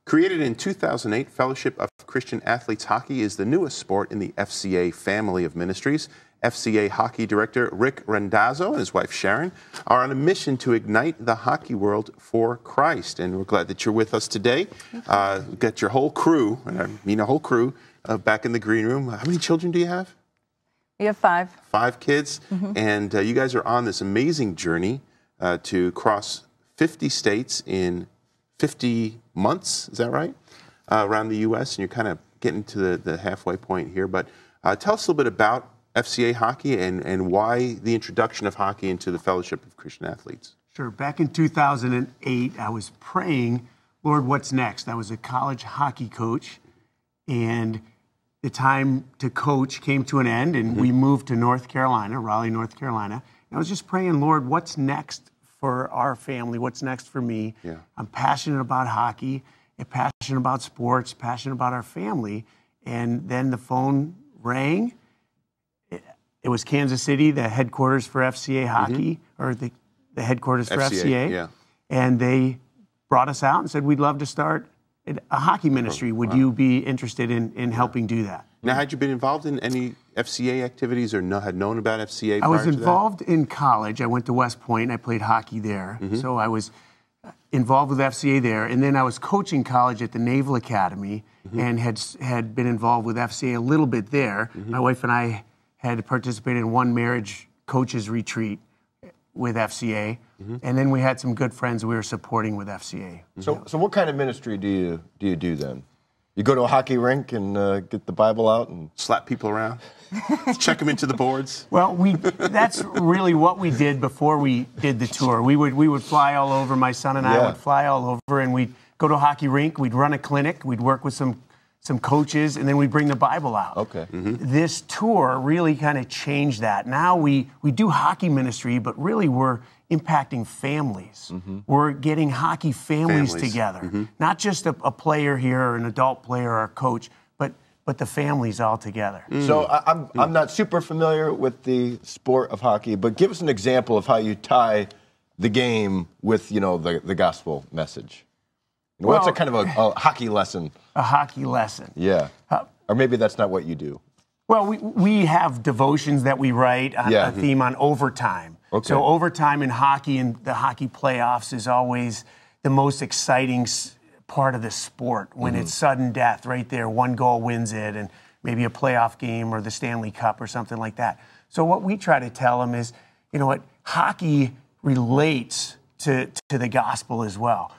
Created in 2008, Fellowship of Christian Athletes Hockey is the newest sport in the FCA family of ministries. FCA Hockey Director Rick Randazzo and his wife Shannan are on a mission to ignite the hockey world for Christ. And we're glad that you're with us today. We've got your whole crew, and I mean a whole crew, back in the green room. How many children do you have? We have 5. 5 kids. And you guys are on this amazing journey to cross 50 states in 50 months, is that right? Around the U.S., and you're kind of getting to the halfway point here. But tell us a little bit about FCA Hockey and why the introduction of hockey into the Fellowship of Christian Athletes. Sure. Back in 2008, I was praying, Lord, what's next? I was a college hockey coach, and the time to coach came to an end, and we moved to North Carolina, Raleigh, North Carolina. And I was just praying, Lord, what's next for our family? What's next for me? Yeah. I'm passionate about hockey, and passionate about sports, passionate about our family. And then the phone rang. It was Kansas City, the headquarters for FCA Hockey, or the headquarters for FCA. Yeah. And they brought us out and said, we'd love to start a hockey ministry. Would you be interested in helping do that? Now, had you been involved in any FCA activities or had known about FCA prior to that? I was involved in college. I went to West Point and I played hockey there. So I was involved with FCA there. And then I was coaching college at the Naval Academy and had been involved with FCA a little bit there. My wife and I had participated in one marriage coaches retreat with FCA. And then we had some good friends we were supporting with FCA. So what kind of ministry do you do then? You go to a hockey rink and get the Bible out and slap people around, check them into the boards. Well, that's really what we did before we did the tour. We would fly all over. My son and I would fly all over, and we'd go to a hockey rink. We'd run a clinic. We'd work with some coaches, and then we'd bring the Bible out. Okay. This tour really kind of changed that. Now we do hockey ministry, but really we're impacting families. We're getting hockey families together. Not just a player here or an adult player or a coach, but the families all together. So I'm not super familiar with the sport of hockey, but give us an example of how you tie the game with, the gospel message. What's a kind of a hockey lesson? A hockey lesson. Yeah. Or maybe that's not what you do. Well, we have devotions that we write on a theme on overtime. Okay. So overtime in hockey and the hockey playoffs is always the most exciting part of the sport when it's sudden death right there. One goal wins it, and maybe a playoff game or the Stanley Cup or something like that. So what we try to tell them is, hockey relates to the gospel as well.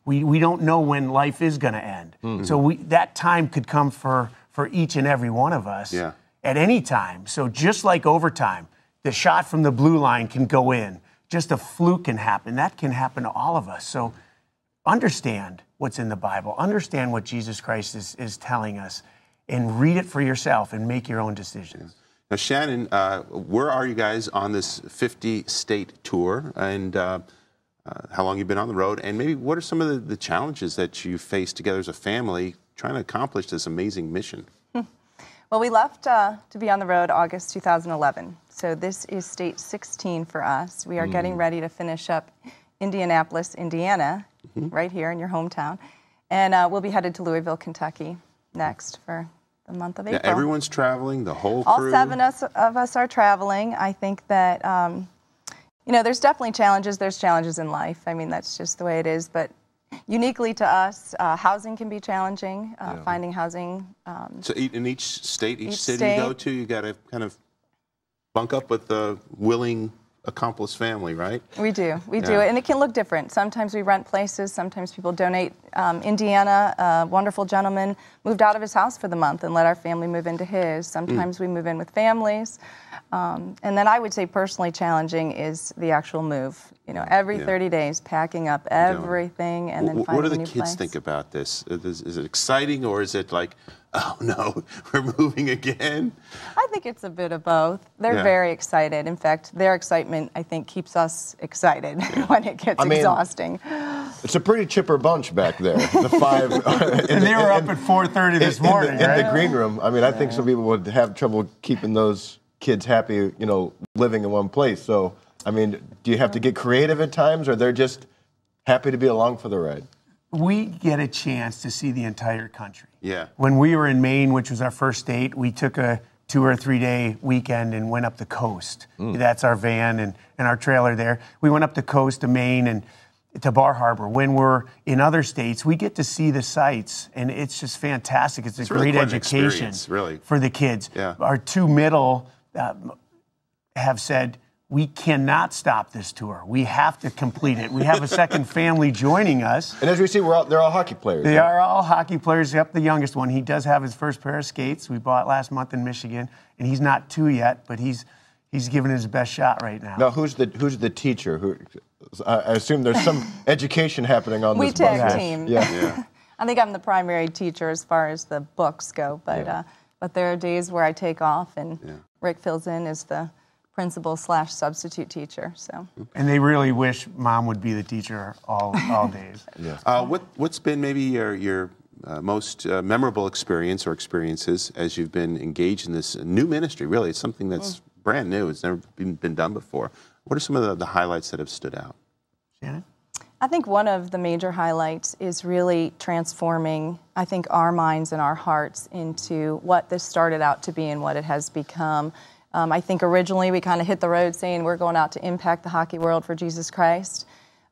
We don't know when life is going to end. So that time could come for each and every one of us at any time. So just like overtime, the shot from the blue line can go in. Just a fluke can happen. That can happen to all of us. So understand what's in the Bible. Understand what Jesus Christ is telling us, and read it for yourself and make your own decisions. Now, Shannan, where are you guys on this 50-state tour? And how long you've been on the road? And maybe what are some of the challenges that you face together as a family trying to accomplish this amazing mission? Well, we left to be on the road August 2011. So this is state 16 for us. We are getting ready to finish up Indianapolis, Indiana, right here in your hometown. And we'll be headed to Louisville, Kentucky next for the month of April. Now, everyone's traveling, the whole crew? All 7 of us are traveling. I think that, there's definitely challenges. There's challenges in life. I mean, that's just the way it is. But uniquely to us, housing can be challenging, finding housing. So in each state, each city you go to, you got to kind of bunk up with the willing, accomplished family, right? We do, and it can look different. Sometimes we rent places, sometimes people donate. Indiana, a wonderful gentleman moved out of his house for the month and let our family move into his. Sometimes we move in with families. And then I would say personally challenging is the actual move. Every 30 days, packing up everything and then finding a new place. What do the kids think about this? Is it exciting, or is it like, oh no, we're moving again? I think it's a bit of both. They're very excited. In fact, their excitement, I think, keeps us excited when it gets exhausting. It's a pretty chipper bunch back there, the 5. And they were up at 4:30 this morning, in the green room. I mean, I think some people would have trouble keeping those kids happy, living in one place. So, I mean, do you have to get creative at times, or they're just happy to be along for the ride? we get a chance to see the entire country. Yeah. When we were in Maine, which was our first state, we took a 2 or 3 day weekend and went up the coast. That's our van and our trailer there. We went up the coast to Maine and to Bar Harbor. When we're in other states, we get to see the sights, and it's just fantastic. It's a really great quite an education experience, really. for the kids. Yeah. Our 2 middle have said, we cannot stop this tour. We have to complete it. We have a second family joining us. And as we see, they're all hockey players. They right? are all hockey players, except the youngest one. He does have his first pair of skates. We bought last month in Michigan, and he's not 2 yet, but he's giving it his best shot right now. Now, who's the teacher? I assume there's some education happening on We this bus. tag team. Yeah. I think I'm the primary teacher as far as the books go, but there are days where I take off and Rick fills in as the principal/substitute teacher. So. And they really wish Mom would be the teacher all days. What's been maybe your most memorable experience or experiences as you've been engaged in this new ministry? Really, it's something that's brand new. It's never been done before. What are some of the highlights that have stood out? Shannan? I think one of the major highlights is really transforming, I think, our minds and our hearts into what this started out to be and what it has become. I think originally we kind of hit the road saying we're going out to impact the hockey world for Jesus Christ.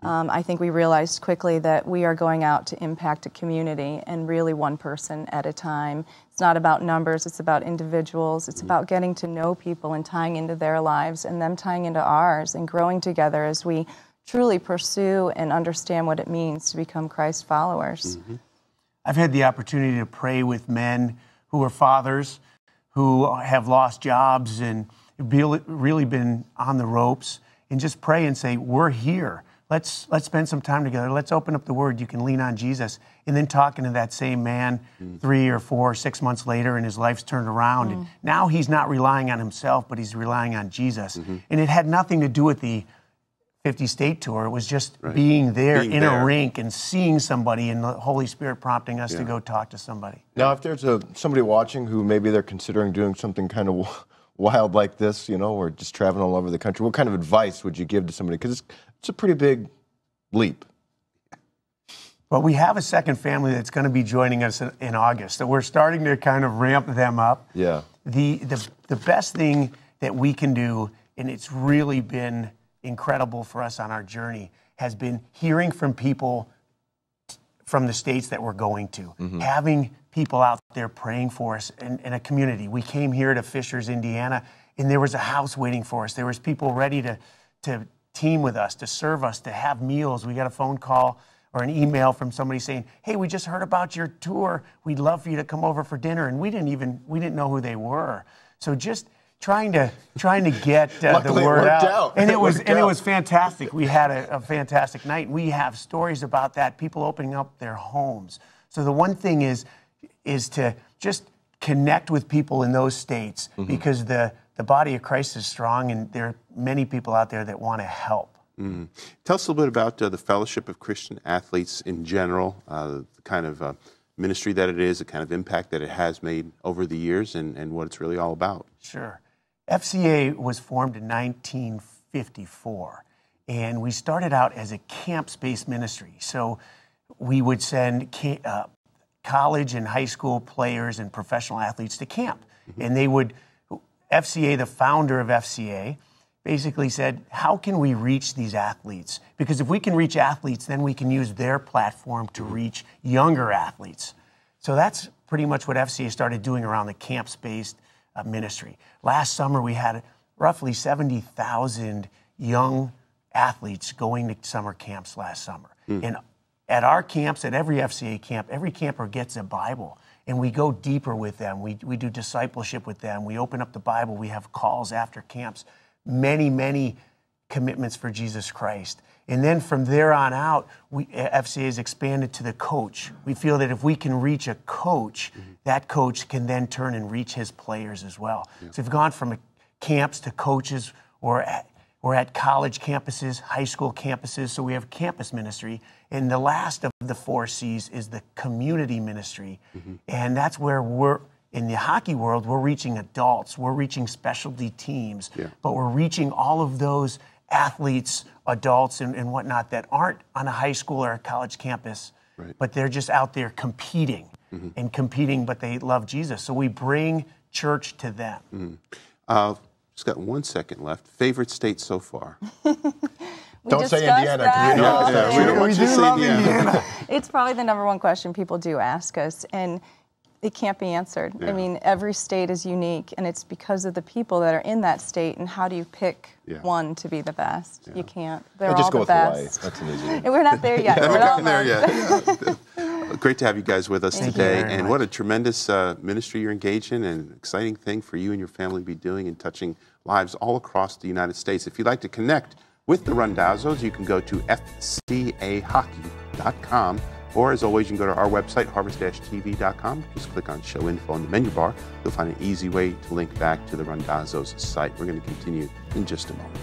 I think we realized quickly that we are going out to impact a community, and really one person at a time. It's not about numbers, it's about individuals. It's about getting to know people and tying into their lives and them tying into ours and growing together as we truly pursue and understand what it means to become Christ followers. I've had the opportunity to pray with men who are fathers, who have lost jobs and really been on the ropes, and just pray and say, we're here. Let's spend some time together. Let's open up the Word. You can lean on Jesus. And then talking to that same man 3 or 4 or 6 months later, and his life's turned around. And now he's not relying on himself, but he's relying on Jesus. And it had nothing to do with the 50-state tour. It was just being there in a rink and seeing somebody and the Holy Spirit prompting us to go talk to somebody. Now, if there's somebody watching who maybe they're considering doing something kind of wild like this, or just traveling all over the country, what kind of advice would you give to somebody? Because it's a pretty big leap. Well, we have a second family that's going to be joining us in August, so we're starting to kind of ramp them up. Yeah. The best thing that we can do, and it's really been incredible for us on our journey, has been hearing from people from the states that we're going to, having people out there praying for us in a community. We came here to Fishers, Indiana, and there was a house waiting for us. There was people ready to team with us, to serve us, to have meals. We got a phone call or an email from somebody saying, hey, we just heard about your tour. We'd love for you to come over for dinner. And we didn't know who they were. So just trying to get the word out. And it was fantastic. We had a fantastic night. We have stories about that, people opening up their homes. So the one thing is to just connect with people in those states, because the body of Christ is strong, and there are many people out there that want to help. Tell us a little bit about the Fellowship of Christian Athletes in general, the kind of ministry that it is, the kind of impact that it has made over the years, and what it's really all about. Sure. FCA was formed in 1954, and we started out as a camps-based ministry. So we would send college and high school players and professional athletes to camp. And FCA, the founder of FCA, basically said, how can we reach these athletes? Because if we can reach athletes, then we can use their platform to reach younger athletes. So that's pretty much what FCA started doing around the camps-based ministry. Last summer, we had roughly 70,000 young athletes going to summer camps last summer. And at our camps, at every FCA camp, every camper gets a Bible. And we go deeper with them. We do discipleship with them. We open up the Bible. We have calls after camps. Many, many commitments for Jesus Christ. And then from there on out, FCA has expanded to the coach. We feel that if we can reach a coach, that coach can then turn and reach his players as well. So we've gone from camps to coaches. We're at college campuses, high school campuses, so we have campus ministry. And the last of the 4 C's is the community ministry. And that's where in the hockey world, we're reaching adults, we're reaching specialty teams, but we're reaching all of those athletes adults and whatnot that aren't on a high school or a college campus, but they're just out there competing and competing, but they love Jesus. So we bring church to them. Just got 1 second left. Favorite state so far? Don't say Indiana. We do love Indiana. It's probably the #1 question people do ask us, and it can't be answered. I mean, every state is unique, and it's because of the people that are in that state, and how do you pick one to be the best? You can't. They're all the best. That's an easy one. And we're not there yet. Haven't gotten there yet. Great to have you guys with us today, and what a tremendous ministry you're engaged in, and an exciting thing for you and your family to be doing and touching lives all across the United States. If you'd like to connect with the Randazzos, you can go to FCAHockey.com, or as always, you can go to our website, harvest-tv.com. Just click on Show Info in the menu bar. You'll find an easy way to link back to the Randazzos site. We're going to continue in just a moment.